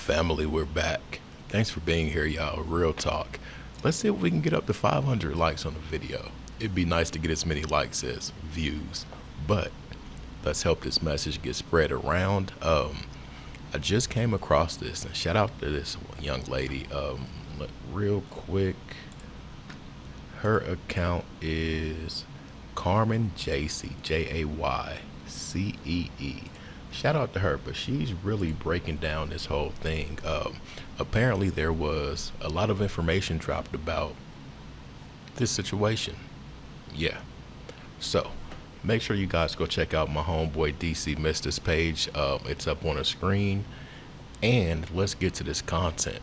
Family, we're back. Thanks for being here, y'all. Real talk. Let's see if we can get up to 500 likes on the video. It'd be nice to get as many likes as views, but let's help this message get spread around. I just came across this, and shout out to this young lady. Real quick, her account is Carmen JC, Jaycee. Shout out to her, but she's really breaking down this whole thing. Apparently, there was a lot of information dropped about this situation. Yeah. So, make sure you guys go check out my homeboy DC Mister's page. It's up on the screen. And let's get to this content.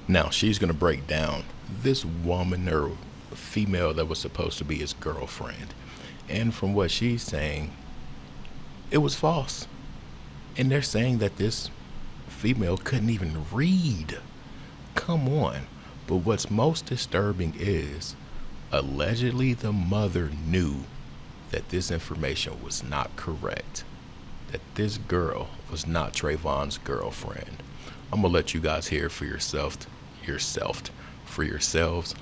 Now, she's going to break down this woman or female that was supposed to be his girlfriend. And from what she's saying, it was false. And they're saying that this female couldn't even read. Come on. But what's most disturbing is allegedly the mother knew that this information was not correct. That this girl was not Trayvon's girlfriend. I'm gonna let you guys hear for yourselves.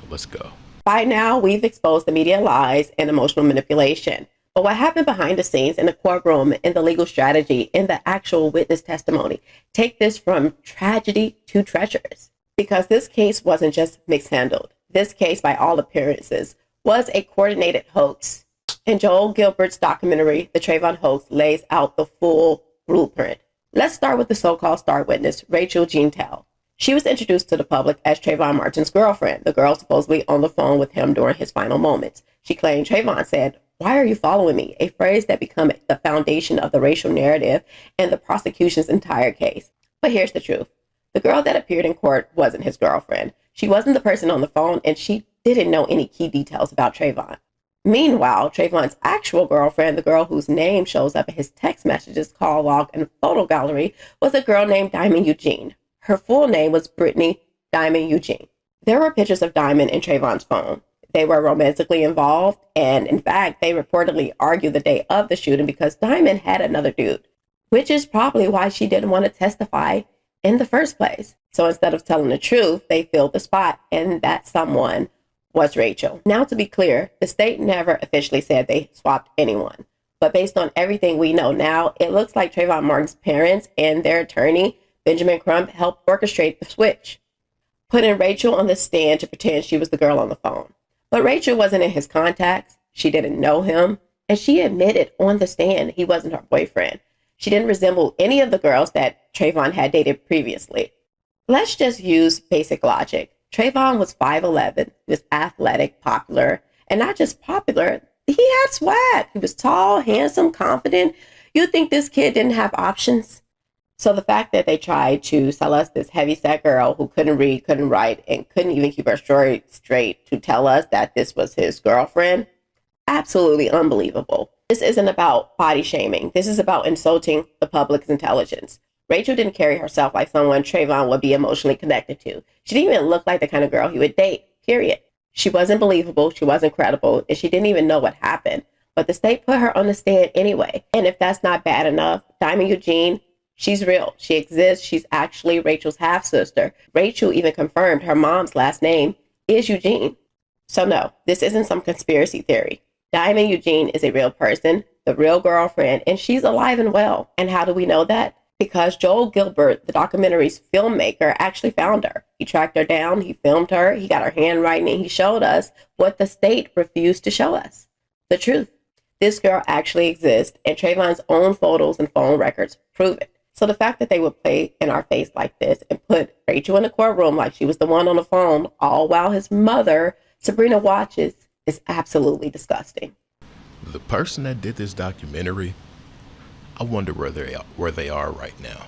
Let's go. By now, we've exposed the media lies and emotional manipulation. But what happened behind the scenes in the courtroom, in the legal strategy, in the actual witness testimony, take this from tragedy to treacherous. Because this case wasn't just mishandled. This case, by all appearances, was a coordinated hoax. And Joel Gilbert's documentary, The Trayvon Hoax, lays out the full blueprint. Let's start with the so-called star witness, Rachel Jean Tell. She was introduced to the public as Trayvon Martin's girlfriend, the girl supposedly on the phone with him during his final moments. She claimed Trayvon said, "Why are you following me?" A phrase that became the foundation of the racial narrative and the prosecution's entire case. But here's the truth. The girl that appeared in court wasn't his girlfriend. She wasn't the person on the phone, and she didn't know any key details about Trayvon. Meanwhile, Trayvon's actual girlfriend, the girl whose name shows up in his text messages, call log, and photo gallery, was a girl named Diamond Eugene. Her full name was Brittany Diamond Eugene. There were pictures of Diamond in Trayvon's phone. They were romantically involved, and in fact, they reportedly argued the day of the shooting because Diamond had another dude, which is probably why she didn't want to testify in the first place. So instead of telling the truth, they filled the spot, and that someone was Rachel. Now, to be clear, the state never officially said they swapped anyone. But based on everything we know now, it looks like Trayvon Martin's parents and their attorney, Benjamin Crump, helped orchestrate the switch, putting Rachel on the stand to pretend she was the girl on the phone. But Rachel wasn't in his contacts. She didn't know him. And she admitted on the stand he wasn't her boyfriend. She didn't resemble any of the girls that Trayvon had dated previously. Let's just use basic logic. Trayvon was 5'11", he was athletic, popular, and not just popular, he had swag. He was tall, handsome, confident. You'd think this kid didn't have options. So the fact that they tried to sell us this heavyset girl who couldn't read, couldn't write, and couldn't even keep her story straight to tell us that this was his girlfriend, absolutely unbelievable. This isn't about body shaming. This is about insulting the public's intelligence. Rachel didn't carry herself like someone Trayvon would be emotionally connected to. She didn't even look like the kind of girl he would date, period. She wasn't believable, she wasn't credible, and she didn't even know what happened. But the state put her on the stand anyway. And if that's not bad enough, Diamond Eugene, she's real. She exists. She's actually Rachel's half-sister. Rachel even confirmed her mom's last name is Eugene. So no, this isn't some conspiracy theory. Diamond Eugene is a real person, the real girlfriend, and she's alive and well. And how do we know that? Because Joel Gilbert, the documentary's filmmaker, actually found her. He tracked her down, he filmed her, he got her handwriting, and he showed us what the state refused to show us. The truth. This girl actually exists, and Trayvon's own photos and phone records prove it. So the fact that they would play in our face like this and put Rachel in the courtroom like she was the one on the phone, all while his mother, Sabrina, watches, is absolutely disgusting. The person that did this documentary, I wonder where they are right now.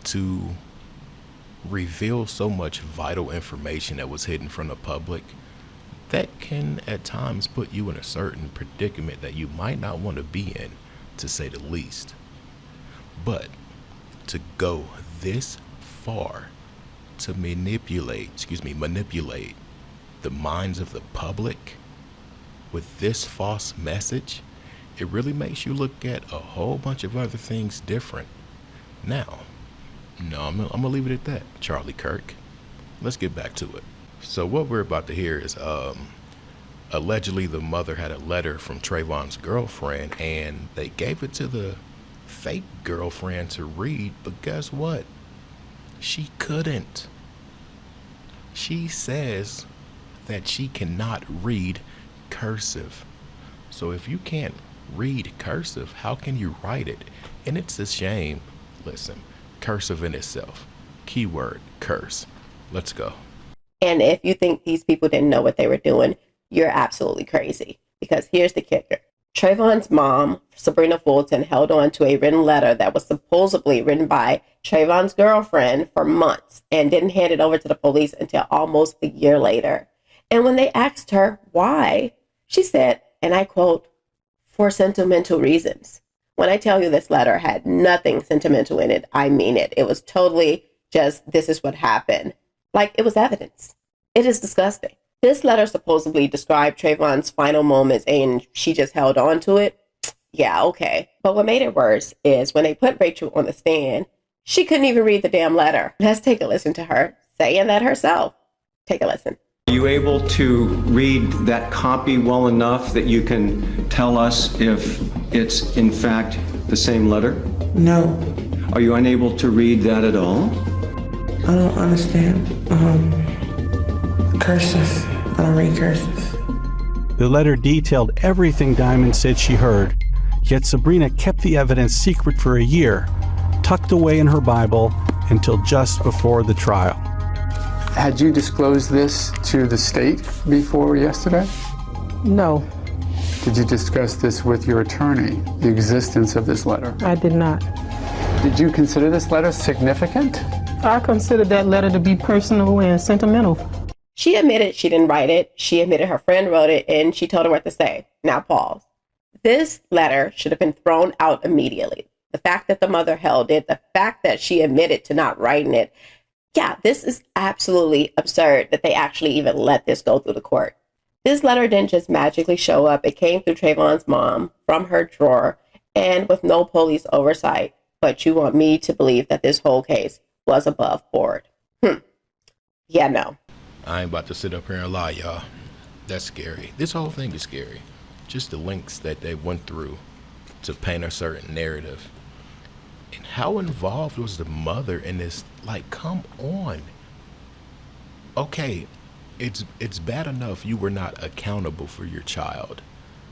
To reveal so much vital information that was hidden from the public, that can at times put you in a certain predicament that you might not want to be in, to say the least. But to go this far to manipulate the minds of the public with this false message, it really makes you look at a whole bunch of other things different. Now, No, I'm gonna leave it at that, Charlie Kirk. Let's get back to it. So what we're about to hear is allegedly the mother had a letter from Trayvon's girlfriend and they gave it to the fake girlfriend to read, but guess what? She couldn't. She says that she cannot read cursive. So if you can't read cursive, how can you write it? And it's a shame. Listen, cursive in itself. Keyword, curse. Let's go. And if you think these people didn't know what they were doing, you're absolutely crazy. Because here's the kicker. Trayvon's mom, Sabrina Fulton, held on to a written letter that was supposedly written by Trayvon's girlfriend for months and didn't hand it over to the police until almost a year later. And when they asked her why, she said, and I quote, "for sentimental reasons." When I tell you this letter had nothing sentimental in it, I mean it. It was totally just, this is what happened. Like it was evidence. It is disgusting. This letter supposedly described Trayvon's final moments and she just held on to it. Yeah, okay. But what made it worse is when they put Rachel on the stand, she couldn't even read the damn letter. Let's take a listen to her saying that herself. Take a listen. Are you able to read that copy well enough that you can tell us if it's in fact the same letter? No, Are you unable to read that at all? I don't understand. Curses. I don't read curses. The letter detailed everything Diamond said she heard, yet Sabrina kept the evidence secret for a year, tucked away in her Bible until just before the trial. Had you disclosed this to the state before yesterday? No, Did you discuss this with your attorney, the existence of this letter? I did not. Did you consider this letter significant? I consider that letter to be personal and sentimental. She admitted she didn't write it. She admitted her friend wrote it and she told her what to say. Now pause. This letter should have been thrown out immediately. The fact that the mother held it, the fact that she admitted to not writing it. Yeah, this is absolutely absurd that they actually even let this go through the court. This letter didn't just magically show up. It came through Trayvon's mom from her drawer and with no police oversight. But you want me to believe that this whole case was above board? Yeah, no. I ain't about to sit up here and lie, y'all. That's scary. This whole thing is scary. Just the links that they went through to paint a certain narrative. And how involved was the mother in this? Like, come on. Okay, it's bad enough you were not accountable for your child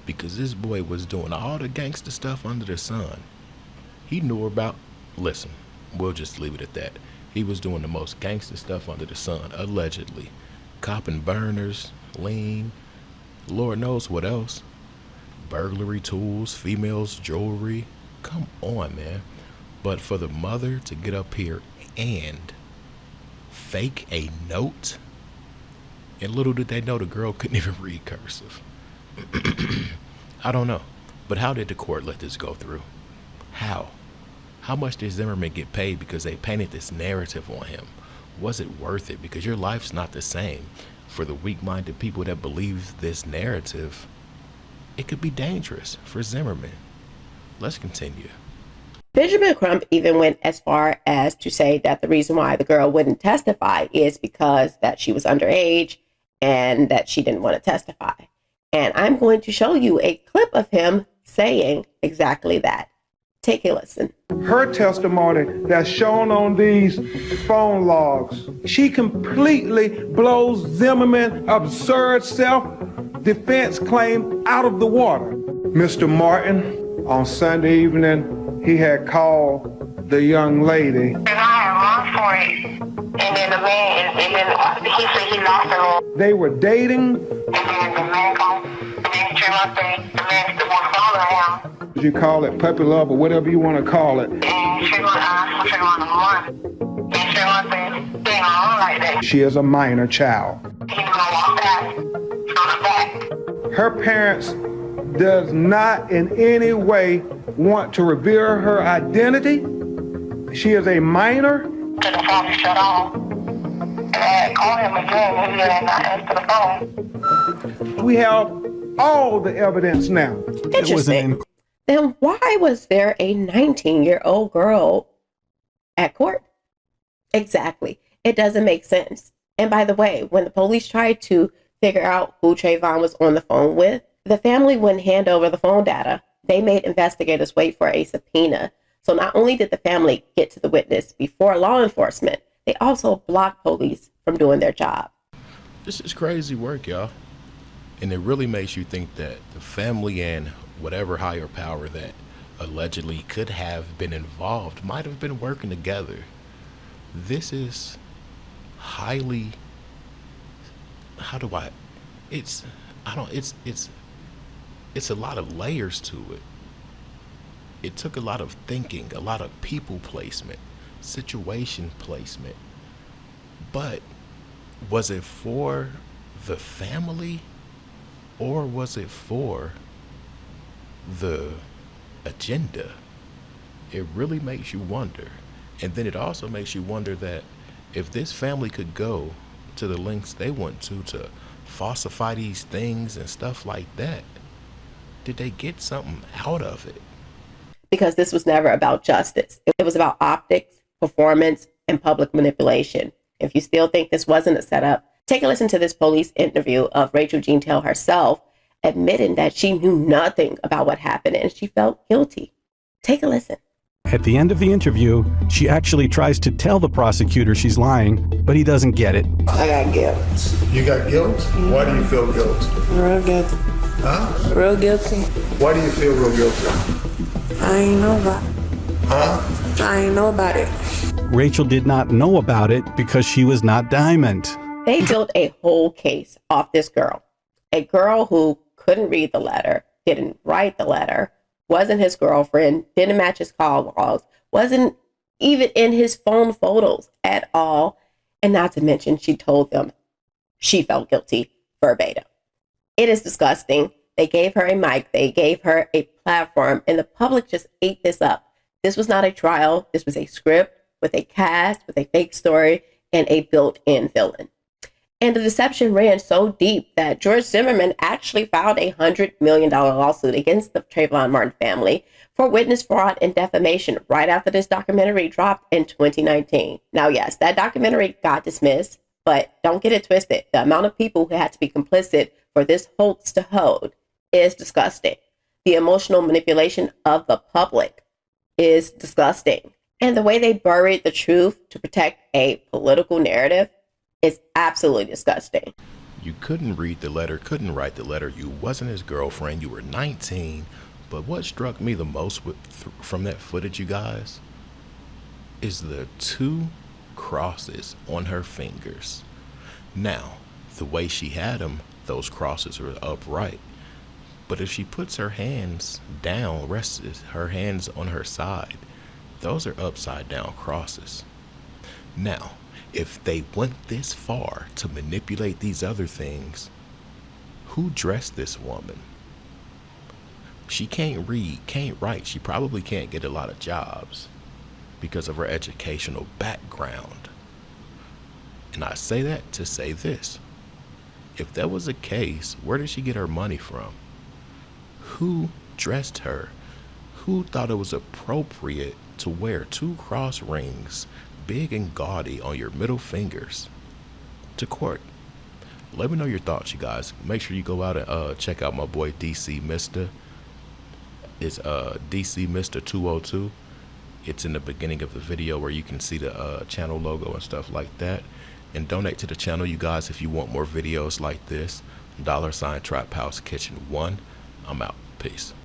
because this boy was doing all the gangster stuff under the sun. He knew about, listen, we'll just leave it at that. He was doing the most gangster stuff under the sun, allegedly. Copping burners, lean, Lord knows what else. Burglary tools, females, jewelry. Come on, man. But for the mother to get up here and fake a note, and little did they know the girl couldn't even read cursive. I don't know. But how did the court let this go through? How? How much did Zimmerman get paid because they painted this narrative on him? Was it worth it? Because your life's not the same. For the weak-minded people that believe this narrative, it could be dangerous for Zimmerman. Let's continue. Benjamin Crump even went as far as to say that the reason why the girl wouldn't testify is because that she was underage and that she didn't want to testify. And I'm going to show you a clip of him saying exactly that. Take a listen. Her testimony that's shown on these phone logs, she completely blows Zimmerman's absurd self-defense claim out of the water. Mr. Martin, on Sunday evening, he had called the young lady. And I had run for it. And then the man, and then he said he lost the Lord. They were dating. And then the man called, and then Trayvon said the man still was following him. You call it puppy love or whatever you want to call it. And Trayvon asked for Trayvon to run. And Trayvon said, they ain't gonna run like that. She is a minor child. He's gonna walk back on the back. Her parents does not in any way want to reveal her identity. She is a minor. To the phone shut off. And I had called him again and he had not answered the phone. We have all the evidence now. Interesting. Then why was there a 19-year-old girl at court? Exactly. It doesn't make sense. And by the way, when the police tried to figure out who Trayvon was on the phone with, the family wouldn't hand over the phone data. They made investigators wait for a subpoena. So not only did the family get to the witness before law enforcement, they also blocked police from doing their job. This is crazy work, y'all. And it really makes you think that the family and whatever higher power that allegedly could have been involved might have been working together. This is highly, how do I, it's, I don't, it's a lot of layers to it. It took a lot of thinking, a lot of people placement, situation placement. But was it for the family or was it for the agenda? It really makes you wonder. And then it also makes you wonder that if this family could go to the lengths they went to falsify these things and stuff like that, did they get something out of it? Because this was never about justice. It was about optics, performance, and public manipulation. If you still think this wasn't a setup, take a listen to this police interview of Rachel Jean Tell herself admitting that she knew nothing about what happened and she felt guilty. Take a listen. At the end of the interview, she actually tries to tell the prosecutor she's lying, but he doesn't get it. I got guilt. You got guilt? Why do you feel guilt? Real guilty. Huh? Real guilty. Why do you feel real guilty? I ain't know about it. Huh? I ain't know about it. Rachel did not know about it because she was not Diamond. They built a whole case off this girl. A girl who couldn't read the letter, didn't write the letter, wasn't his girlfriend, didn't match his call logs, wasn't even in his phone photos at all. And not to mention, she told them she felt guilty verbatim. It is disgusting. They gave her a mic, they gave her a platform, and the public just ate this up. This was not a trial. This was a script with a cast, with a fake story, and a built-in villain. And the deception ran so deep that George Zimmerman actually filed a $100 million lawsuit against the Trayvon Martin family for witness fraud and defamation right after this documentary dropped in 2019. Now, yes, that documentary got dismissed, but don't get it twisted. The amount of people who had to be complicit for this hoax to hold is disgusting. The emotional manipulation of the public is disgusting. And the way they buried the truth to protect a political narrative is absolutely disgusting. You couldn't read the letter, couldn't write the letter. You wasn't his girlfriend. You were 19. But what struck me the most from that footage, you guys, is the 2 crosses on her fingers. Now, the way she had them, those crosses were upright. But if she puts her hands down, rests her hands on her side, those are upside down crosses. Now, if they went this far to manipulate these other things, who dressed this woman? She can't read, can't write. She probably can't get a lot of jobs because of her educational background. And I say that to say this. If that was the case, where did she get her money from? Who dressed her? Who thought it was appropriate to wear 2 cross rings, big and gaudy, on your middle fingers to court? Let me know your thoughts, you guys. Make sure you go out and check out my boy DC Mister. It's DC Mister 202. It's in the beginning of the video where you can see the channel logo and stuff like that. And donate to the channel, you guys, if you want more videos like this. $Trap House Kitchen 1. I'm out. Peace.